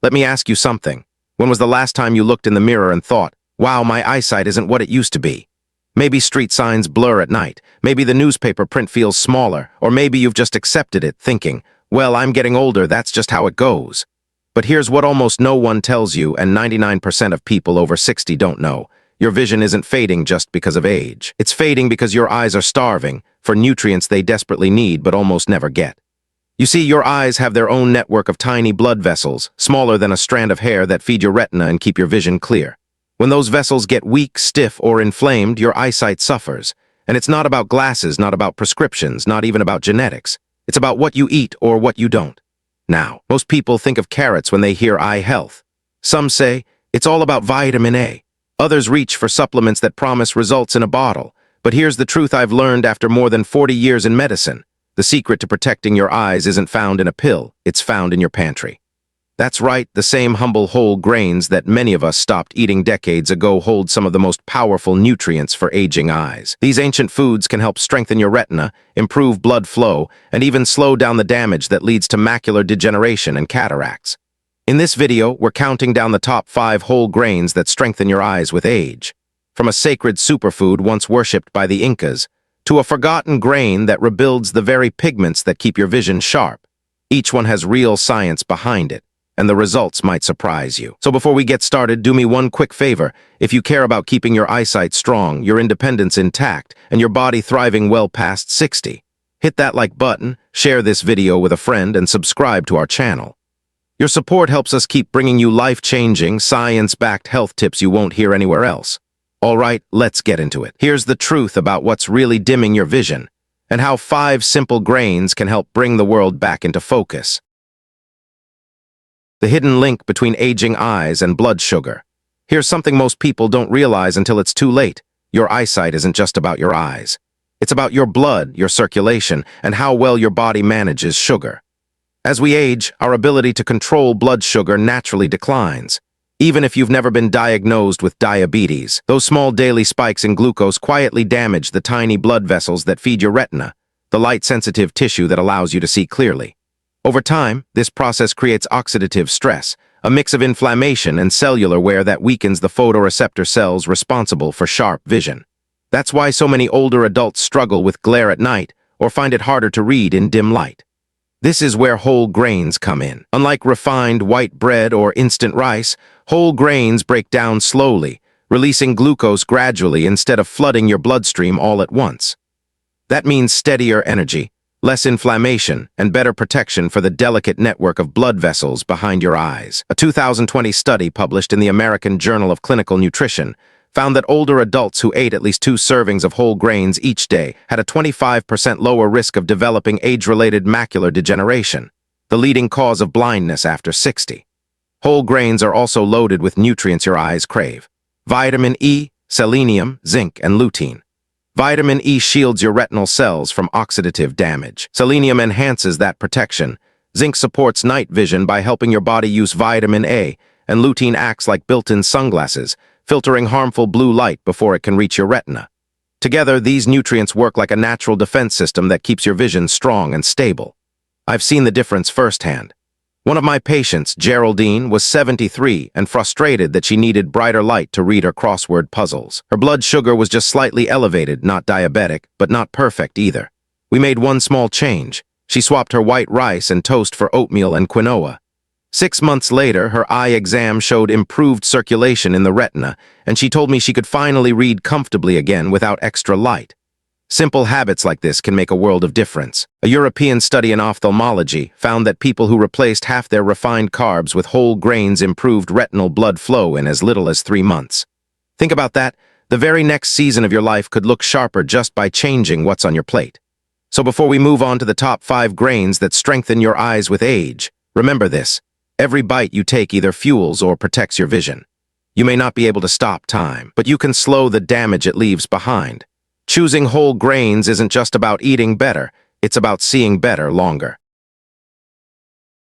Let me ask you something. When was the last time you looked in the mirror and thought, wow, my eyesight isn't what it used to be? Maybe street signs blur at night, maybe the newspaper print feels smaller, or maybe you've just accepted it, thinking, well, I'm getting older, that's just how it goes. But here's what almost no one tells you, and 99% of people over 60 don't know. Your vision isn't fading just because of age. It's fading because your eyes are starving for nutrients they desperately need but almost never get. You see, your eyes have their own network of tiny blood vessels, smaller than a strand of hair, that feed your retina and keep your vision clear. When those vessels get weak, stiff, or inflamed, your eyesight suffers. And it's not about glasses, not about prescriptions, not even about genetics. It's about what you eat or what you don't. Now, most people think of carrots when they hear eye health. Some say it's all about vitamin A. Others reach for supplements that promise results in a bottle. But here's the truth I've learned after more than 40 years in medicine. The secret to protecting your eyes isn't found in a pill, it's found in your pantry. That's right, the same humble whole grains that many of us stopped eating decades ago hold some of the most powerful nutrients for aging eyes. These ancient foods can help strengthen your retina, improve blood flow, and even slow down the damage that leads to macular degeneration and cataracts. In this video, we're counting down the top 5 whole grains that strengthen your eyes with age. From a sacred superfood once worshipped by the Incas, to a forgotten grain that rebuilds the very pigments that keep your vision sharp. Each one has real science behind it, and the results might surprise you. So before we get started, do me one quick favor. If you care about keeping your eyesight strong, your independence intact, and your body thriving well past 60, hit that like button, share this video with a friend, and subscribe to our channel. Your support helps us keep bringing you life-changing, science-backed health tips you won't hear anywhere else. All right, let's get into it. Here's the truth about what's really dimming your vision, and how 5 simple grains can help bring the world back into focus. The hidden link between aging eyes and blood sugar. Here's something most people don't realize until it's too late. Your eyesight isn't just about your eyes. It's about your blood, your circulation, and how well your body manages sugar. As we age, our ability to control blood sugar naturally declines. Even if you've never been diagnosed with diabetes, those small daily spikes in glucose quietly damage the tiny blood vessels that feed your retina, the light-sensitive tissue that allows you to see clearly. Over time, this process creates oxidative stress, a mix of inflammation and cellular wear that weakens the photoreceptor cells responsible for sharp vision. That's why so many older adults struggle with glare at night or find it harder to read in dim light. This is where whole grains come in. Unlike refined white bread or instant rice, whole grains break down slowly, releasing glucose gradually instead of flooding your bloodstream all at once. That means steadier energy, less inflammation, and better protection for the delicate network of blood vessels behind your eyes. A 2020 study published in the American Journal of Clinical Nutrition found that older adults who ate at least 2 servings of whole grains each day had a 25% lower risk of developing age-related macular degeneration, the leading cause of blindness after 60. Whole grains are also loaded with nutrients your eyes crave: vitamin E, selenium, zinc, and lutein. Vitamin E shields your retinal cells from oxidative damage. Selenium enhances that protection. Zinc supports night vision by helping your body use vitamin A, and lutein acts like built-in sunglasses, filtering harmful blue light before it can reach your retina. Together, these nutrients work like a natural defense system that keeps your vision strong and stable. I've seen the difference firsthand. One of my patients, Geraldine, was 73 and frustrated that she needed brighter light to read her crossword puzzles. Her blood sugar was just slightly elevated, not diabetic, but not perfect either. We made one small change. She swapped her white rice and toast for oatmeal and quinoa. 6 months later, her eye exam showed improved circulation in the retina, and she told me she could finally read comfortably again without extra light. Simple habits like this can make a world of difference. A European study in ophthalmology found that people who replaced half their refined carbs with whole grains improved retinal blood flow in as little as 3 months. Think about that. The very next season of your life could look sharper just by changing what's on your plate. So before we move on to the top 5 grains that strengthen your eyes with age, remember this: every bite you take either fuels or protects your vision. You may not be able to stop time, but you can slow the damage it leaves behind. Choosing whole grains isn't just about eating better, it's about seeing better longer.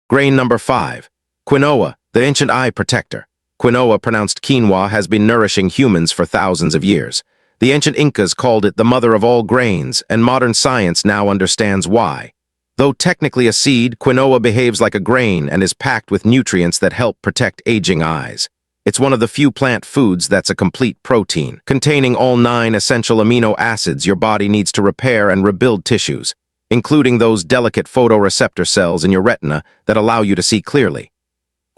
Grain number 5. Quinoa, the ancient eye protector. Quinoa, pronounced quinoa, has been nourishing humans for thousands of years. The ancient Incas called it the mother of all grains, and modern science now understands why. Though technically a seed, quinoa behaves like a grain and is packed with nutrients that help protect aging eyes. It's one of the few plant foods that's a complete protein, containing all 9 essential amino acids your body needs to repair and rebuild tissues, including those delicate photoreceptor cells in your retina that allow you to see clearly.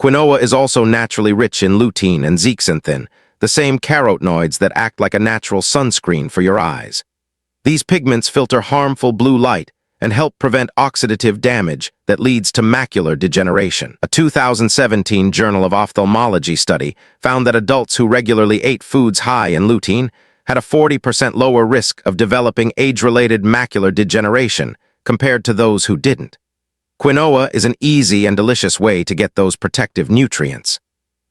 Quinoa is also naturally rich in lutein and zeaxanthin, the same carotenoids that act like a natural sunscreen for your eyes. These pigments filter harmful blue light and help prevent oxidative damage that leads to macular degeneration. A 2017 Journal of Ophthalmology study found that adults who regularly ate foods high in lutein had a 40% lower risk of developing age-related macular degeneration compared to those who didn't. Quinoa is an easy and delicious way to get those protective nutrients.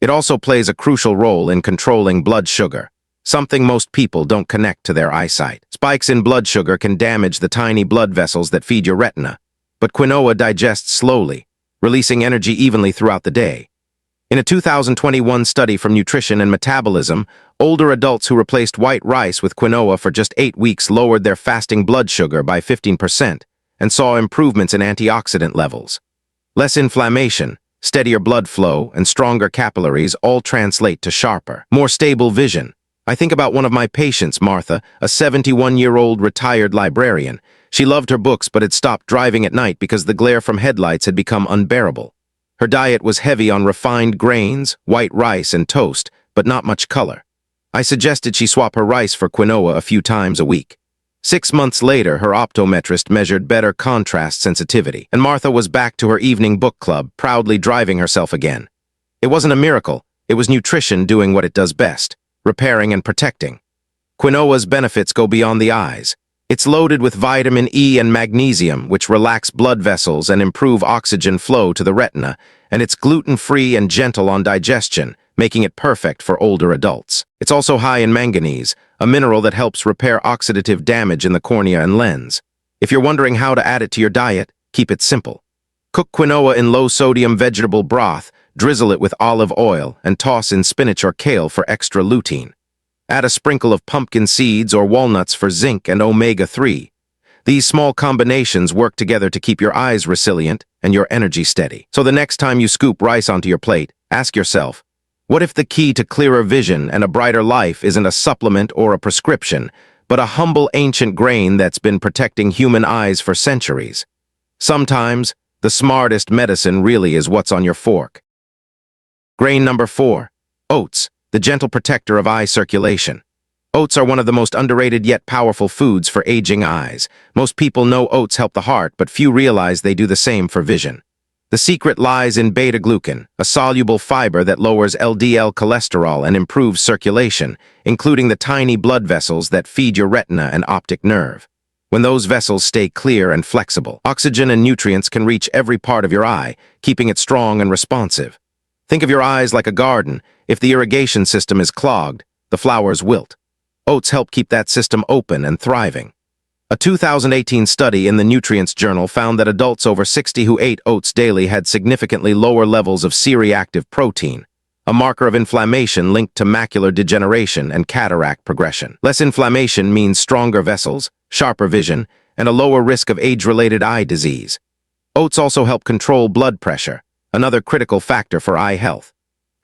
It also plays a crucial role in controlling blood sugar, something most people don't connect to their eyesight. Spikes in blood sugar can damage the tiny blood vessels that feed your retina, but quinoa digests slowly, releasing energy evenly throughout the day. In a 2021 study from Nutrition and Metabolism, older adults who replaced white rice with quinoa for just 8 weeks lowered their fasting blood sugar by 15% and saw improvements in antioxidant levels. Less inflammation, steadier blood flow, and stronger capillaries all translate to sharper, more stable vision. I think about one of my patients, Martha, a 71-year-old retired librarian. She loved her books but had stopped driving at night because the glare from headlights had become unbearable. Her diet was heavy on refined grains, white rice, and toast, but not much color. I suggested she swap her rice for quinoa a few times a week. 6 months later, her optometrist measured better contrast sensitivity, and Martha was back to her evening book club, proudly driving herself again. It wasn't a miracle. It was nutrition doing what it does best, repairing and protecting. Quinoa's benefits go beyond the eyes. It's loaded with vitamin E and magnesium, which relax blood vessels and improve oxygen flow to the retina, and it's gluten-free and gentle on digestion, making it perfect for older adults. It's also high in manganese, a mineral that helps repair oxidative damage in the cornea and lens. If you're wondering how to add it to your diet, keep it simple. Cook quinoa in low-sodium vegetable broth, drizzle it with olive oil, and toss in spinach or kale for extra lutein. Add a sprinkle of pumpkin seeds or walnuts for zinc and omega-3. These small combinations work together to keep your eyes resilient and your energy steady. So the next time you scoop rice onto your plate, ask yourself, what if the key to clearer vision and a brighter life isn't a supplement or a prescription, but a humble ancient grain that's been protecting human eyes for centuries? Sometimes, the smartest medicine really is what's on your fork. Grain number 4. Oats, the gentle protector of eye circulation. Oats are one of the most underrated yet powerful foods for aging eyes. Most people know oats help the heart, but few realize they do the same for vision. The secret lies in beta-glucan, a soluble fiber that lowers LDL cholesterol and improves circulation, including the tiny blood vessels that feed your retina and optic nerve. When those vessels stay clear and flexible, oxygen and nutrients can reach every part of your eye, keeping it strong and responsive. Think of your eyes like a garden. If the irrigation system is clogged, the flowers wilt. Oats help keep that system open and thriving. A 2018 study in the Nutrients Journal found that adults over 60 who ate oats daily had significantly lower levels of C-reactive protein, a marker of inflammation linked to macular degeneration and cataract progression. Less inflammation means stronger vessels, sharper vision, and a lower risk of age-related eye disease. Oats also help control blood pressure, another critical factor for eye health.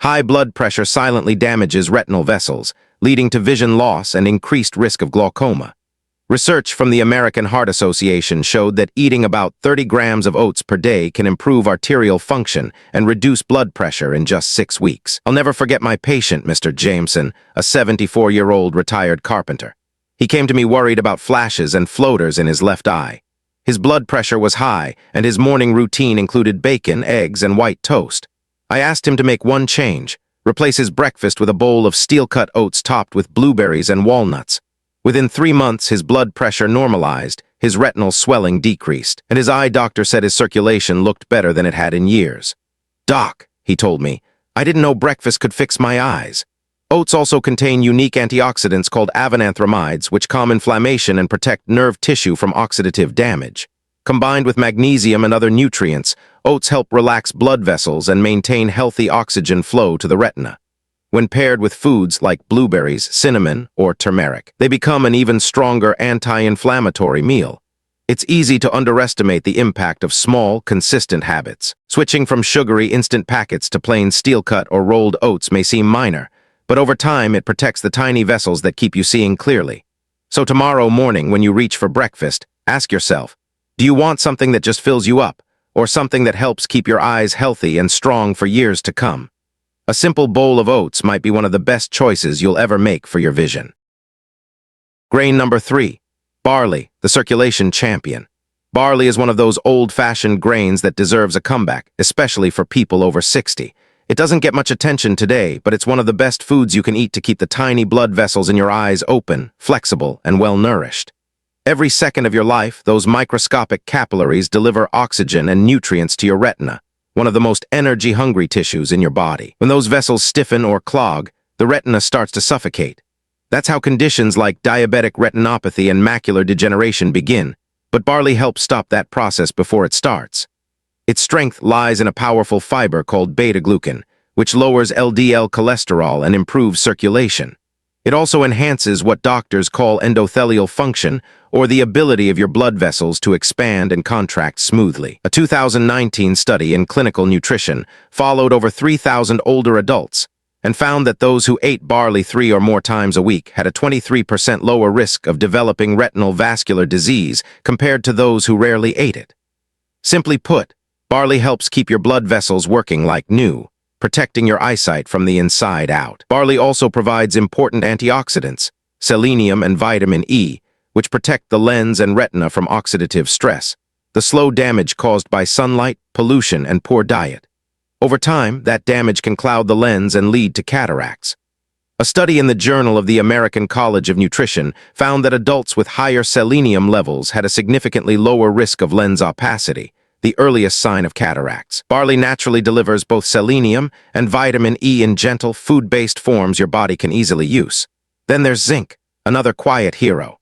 High blood pressure silently damages retinal vessels, leading to vision loss and increased risk of glaucoma. Research from the American Heart Association showed that eating about 30 grams of oats per day can improve arterial function and reduce blood pressure in just 6 weeks. I'll never forget my patient, Mr. Jameson, a 74-year-old retired carpenter. He came to me worried about flashes and floaters in his left eye. His blood pressure was high, and his morning routine included bacon, eggs, and white toast. I asked him to make one change, replace his breakfast with a bowl of steel-cut oats topped with blueberries and walnuts. Within 3 months, his blood pressure normalized, his retinal swelling decreased, and his eye doctor said his circulation looked better than it had in years. "Doc," he told me, "I didn't know breakfast could fix my eyes." Oats also contain unique antioxidants called avenanthramides, which calm inflammation and protect nerve tissue from oxidative damage. Combined with magnesium and other nutrients, oats help relax blood vessels and maintain healthy oxygen flow to the retina. When paired with foods like blueberries, cinnamon, or turmeric, they become an even stronger anti-inflammatory meal. It's easy to underestimate the impact of small, consistent habits. Switching from sugary instant packets to plain steel-cut or rolled oats may seem minor, but over time it protects the tiny vessels that keep you seeing clearly. So tomorrow morning, when you reach for breakfast, ask yourself, do you want something that just fills you up, or something that helps keep your eyes healthy and strong for years to come? A simple bowl of oats might be one of the best choices you'll ever make for your vision. Grain number 3. Barley, the circulation champion. Barley is one of those old-fashioned grains that deserves a comeback, especially for people over 60. It doesn't get much attention today, but it's one of the best foods you can eat to keep the tiny blood vessels in your eyes open, flexible, and well-nourished. Every second of your life, those microscopic capillaries deliver oxygen and nutrients to your retina, one of the most energy-hungry tissues in your body. When those vessels stiffen or clog, the retina starts to suffocate. That's how conditions like diabetic retinopathy and macular degeneration begin, but barley helps stop that process before it starts. Its strength lies in a powerful fiber called beta-glucan, which lowers LDL cholesterol and improves circulation. It also enhances what doctors call endothelial function, or the ability of your blood vessels to expand and contract smoothly. A 2019 study in clinical nutrition followed over 3,000 older adults and found that those who ate barley 3 or more times a week had a 23% lower risk of developing retinal vascular disease compared to those who rarely ate it. Simply put, barley helps keep your blood vessels working like new, protecting your eyesight from the inside out. Barley also provides important antioxidants, selenium and vitamin E, which protect the lens and retina from oxidative stress, the slow damage caused by sunlight, pollution, and poor diet. Over time, that damage can cloud the lens and lead to cataracts. A study in the Journal of the American College of Nutrition found that adults with higher selenium levels had a significantly lower risk of lens opacity, the earliest sign of cataracts. Barley naturally delivers both selenium and vitamin E in gentle, food-based forms your body can easily use. Then there's zinc, another quiet hero.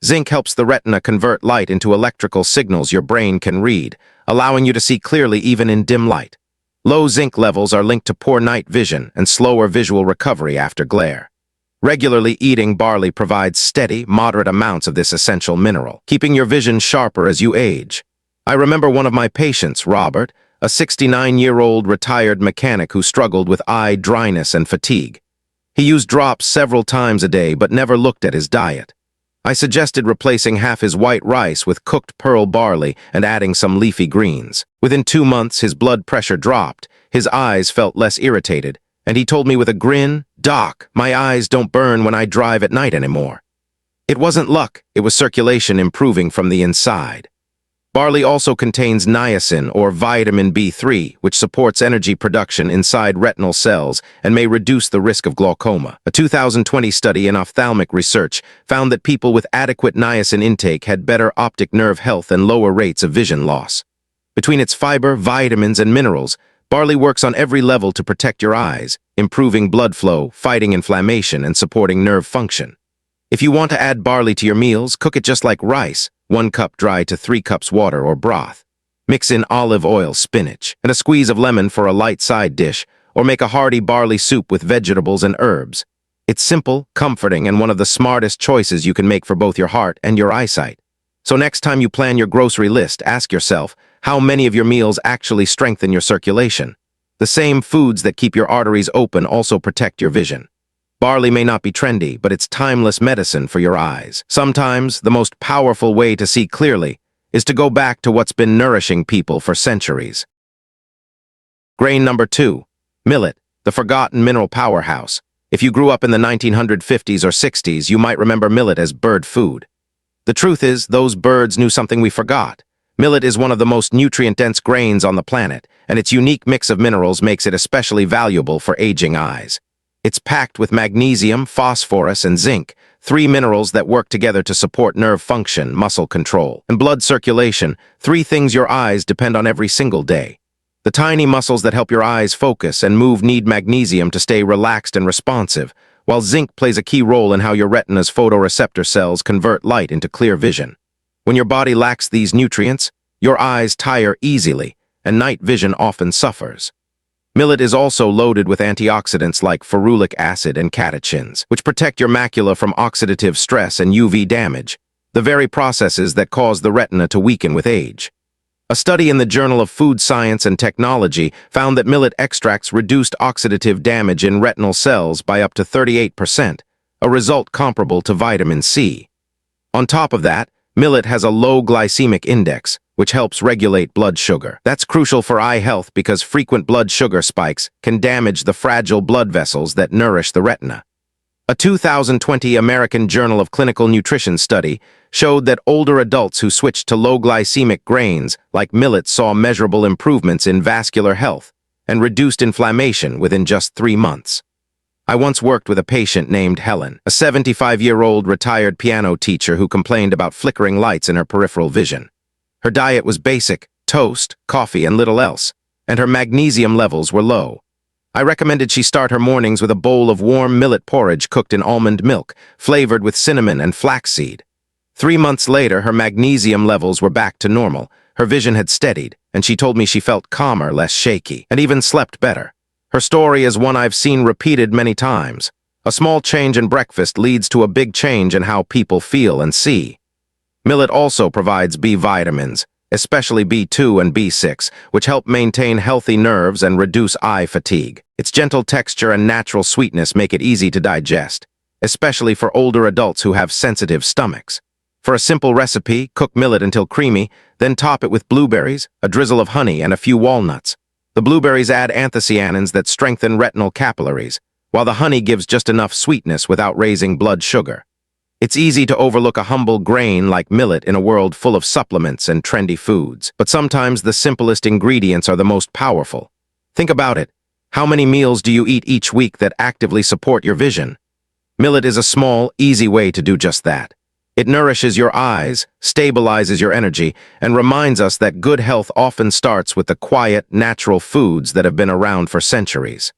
Zinc helps the retina convert light into electrical signals your brain can read, allowing you to see clearly even in dim light. Low zinc levels are linked to poor night vision and slower visual recovery after glare. Regularly eating barley provides steady, moderate amounts of this essential mineral, keeping your vision sharper as you age. I remember one of my patients, Robert, a 69-year-old retired mechanic who struggled with eye dryness and fatigue. He used drops several times a day but never looked at his diet. I suggested replacing half his white rice with cooked pearl barley and adding some leafy greens. Within 2 months, his blood pressure dropped, his eyes felt less irritated, and he told me with a grin, "Doc, my eyes don't burn when I drive at night anymore." It wasn't luck, it was circulation improving from the inside. Barley also contains niacin, or vitamin B3, which supports energy production inside retinal cells and may reduce the risk of glaucoma. A 2020 study in ophthalmic research found that people with adequate niacin intake had better optic nerve health and lower rates of vision loss. Between its fiber, vitamins, and minerals, barley works on every level to protect your eyes, improving blood flow, fighting inflammation, and supporting nerve function. If you want to add barley to your meals, cook it just like rice, 1 cup dry to 3 cups water or broth. Mix in olive oil, spinach, and a squeeze of lemon for a light side dish, or make a hearty barley soup with vegetables and herbs. It's simple, comforting, and one of the smartest choices you can make for both your heart and your eyesight. So next time you plan your grocery list, ask yourself, how many of your meals actually strengthen your circulation? The same foods that keep your arteries open also protect your vision. Barley may not be trendy, but it's timeless medicine for your eyes. Sometimes, the most powerful way to see clearly is to go back to what's been nourishing people for centuries. Grain number 2. Millet, the forgotten mineral powerhouse. If you grew up in the 1950s or 60s, you might remember millet as bird food. The truth is, those birds knew something we forgot. Millet is one of the most nutrient-dense grains on the planet, and its unique mix of minerals makes it especially valuable for aging eyes. It's packed with magnesium, phosphorus, and zinc, 3 minerals that work together to support nerve function, muscle control, and blood circulation, 3 things your eyes depend on every single day. The tiny muscles that help your eyes focus and move need magnesium to stay relaxed and responsive, while zinc plays a key role in how your retina's photoreceptor cells convert light into clear vision. When your body lacks these nutrients, your eyes tire easily, and night vision often suffers. Millet is also loaded with antioxidants like ferulic acid and catechins, which protect your macula from oxidative stress and UV damage. the very processes that cause the retina to weaken with age. A study in the Journal of Food Science and Technology found that millet extracts reduced oxidative damage in retinal cells by up to 38%, a result comparable to vitamin C. On top of that, millet has a low glycemic index, which helps regulate blood sugar. That's crucial for eye health because frequent blood sugar spikes can damage the fragile blood vessels that nourish the retina. A 2020 American Journal of Clinical Nutrition study showed that older adults who switched to low glycemic grains like millet saw measurable improvements in vascular health and reduced inflammation within just 3 months. I once worked with a patient named Helen, a 75-year-old retired piano teacher who complained about flickering lights in her peripheral vision. Her diet was basic, toast, coffee, and little else, and her magnesium levels were low. I recommended she start her mornings with a bowl of warm millet porridge cooked in almond milk, flavored with cinnamon and flaxseed. 3 months later, her magnesium levels were back to normal, her vision had steadied, and she told me she felt calmer, less shaky, and even slept better. Her story is one I've seen repeated many times. A small change in breakfast leads to a big change in how people feel and see. Millet also provides B vitamins, especially B2 and B6, which help maintain healthy nerves and reduce eye fatigue. Its gentle texture and natural sweetness make it easy to digest, especially for older adults who have sensitive stomachs. For a simple recipe, cook millet until creamy, then top it with blueberries, a drizzle of honey, and a few walnuts. The blueberries add anthocyanins that strengthen retinal capillaries, while the honey gives just enough sweetness without raising blood sugar. It's easy to overlook a humble grain like millet in a world full of supplements and trendy foods, but sometimes the simplest ingredients are the most powerful. Think about it. How many meals do you eat each week that actively support your vision? Millet is a small, easy way to do just that. It nourishes your eyes, stabilizes your energy, and reminds us that good health often starts with the quiet, natural foods that have been around for centuries.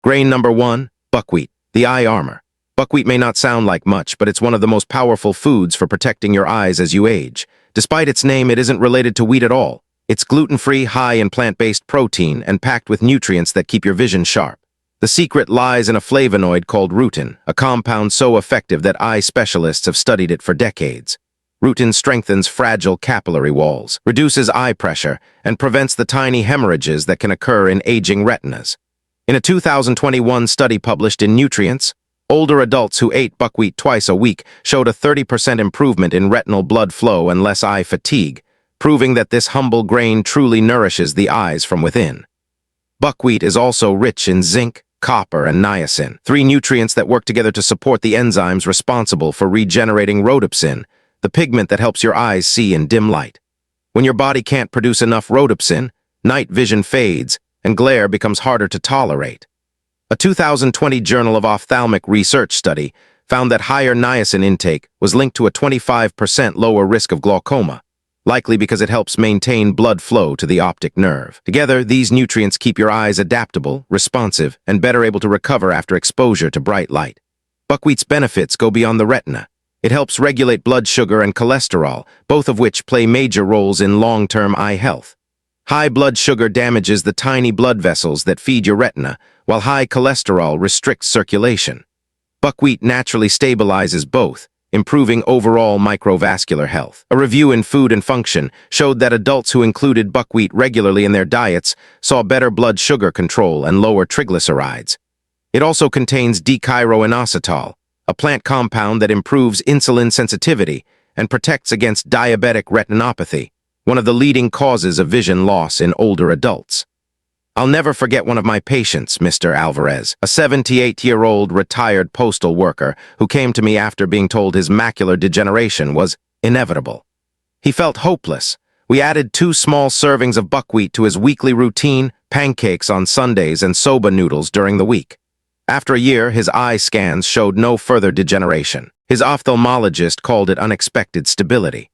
Grain number 1, buckwheat, the eye armor. Buckwheat may not sound like much, but it's one of the most powerful foods for protecting your eyes as you age. Despite its name, it isn't related to wheat at all. It's gluten-free, high in plant-based protein, and packed with nutrients that keep your vision sharp. The secret lies in a flavonoid called lutein, a compound so effective that eye specialists have studied it for decades. Lutein strengthens fragile capillary walls, reduces eye pressure, and prevents the tiny hemorrhages that can occur in aging retinas. In a 2021 study published in Nutrients, older adults who ate buckwheat twice a week showed a 30% improvement in retinal blood flow and less eye fatigue, proving that this humble grain truly nourishes the eyes from within. Buckwheat is also rich in zinc, copper, and niacin, 3 nutrients that work together to support the enzymes responsible for regenerating rhodopsin, the pigment that helps your eyes see in dim light. When your body can't produce enough rhodopsin, night vision fades, and glare becomes harder to tolerate. A 2020 Journal of Ophthalmic Research study found that higher niacin intake was linked to a 25% lower risk of glaucoma, likely because it helps maintain blood flow to the optic nerve. Together, these nutrients keep your eyes adaptable, responsive, and better able to recover after exposure to bright light. Buckwheat's benefits go beyond the retina. It helps regulate blood sugar and cholesterol, both of which play major roles in long-term eye health. High blood sugar damages the tiny blood vessels that feed your retina, while high cholesterol restricts circulation. Buckwheat naturally stabilizes both, improving overall microvascular health. A review in Food and Function showed that adults who included buckwheat regularly in their diets saw better blood sugar control and lower triglycerides. It also contains dicheiroinositol, a plant compound that improves insulin sensitivity and protects against diabetic retinopathy, one of the leading causes of vision loss in older adults. I'll never forget one of my patients, Mr. Alvarez, a 78-year-old retired postal worker who came to me after being told his macular degeneration was inevitable. He felt hopeless. We added 2 small servings of buckwheat to his weekly routine, pancakes on Sundays and soba noodles during the week. After a year, his eye scans showed no further degeneration. His ophthalmologist called it unexpected stability.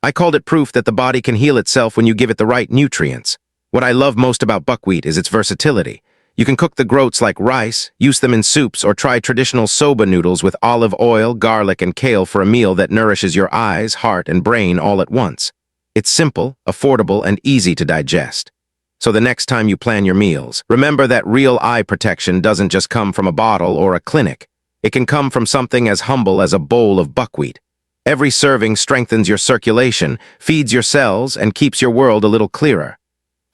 I called it proof that the body can heal itself when you give it the right nutrients. What I love most about buckwheat is its versatility. You can cook the groats like rice, use them in soups, or try traditional soba noodles with olive oil, garlic, and kale for a meal that nourishes your eyes, heart, and brain all at once. It's simple, affordable, and easy to digest. So the next time you plan your meals, remember that real eye protection doesn't just come from a bottle or a clinic. It can come from something as humble as a bowl of buckwheat. Every serving strengthens your circulation, feeds your cells, and keeps your world a little clearer.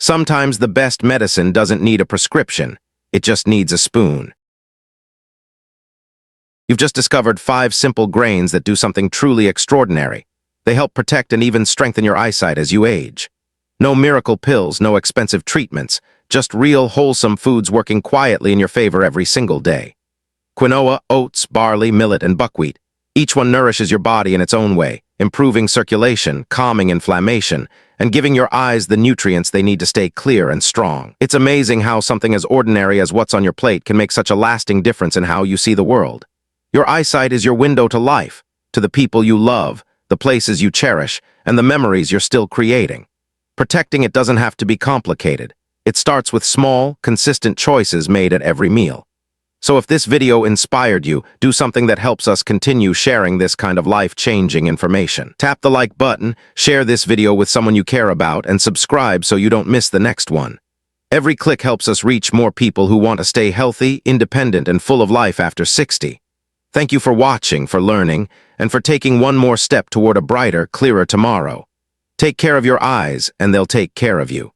Sometimes the best medicine doesn't need a prescription. It just needs a spoon. You've just discovered 5 simple grains that do something truly extraordinary. They help protect and even strengthen your eyesight as you age. No miracle pills, no expensive treatments, just real wholesome foods working quietly in your favor every single day. Quinoa, oats, barley, millet, and buckwheat. Each one nourishes your body in its own way, improving circulation, calming inflammation, and giving your eyes the nutrients they need to stay clear and strong. It's amazing how something as ordinary as what's on your plate can make such a lasting difference in how you see the world. Your eyesight is your window to life, to the people you love, the places you cherish, and the memories you're still creating. Protecting it doesn't have to be complicated. It starts with small, consistent choices made at every meal. So if this video inspired you, do something that helps us continue sharing this kind of life-changing information. Tap the like button, share this video with someone you care about, and subscribe so you don't miss the next one. Every click helps us reach more people who want to stay healthy, independent, and full of life after 60. Thank you for watching, for learning, and for taking one more step toward a brighter, clearer tomorrow. Take care of your eyes, and they'll take care of you.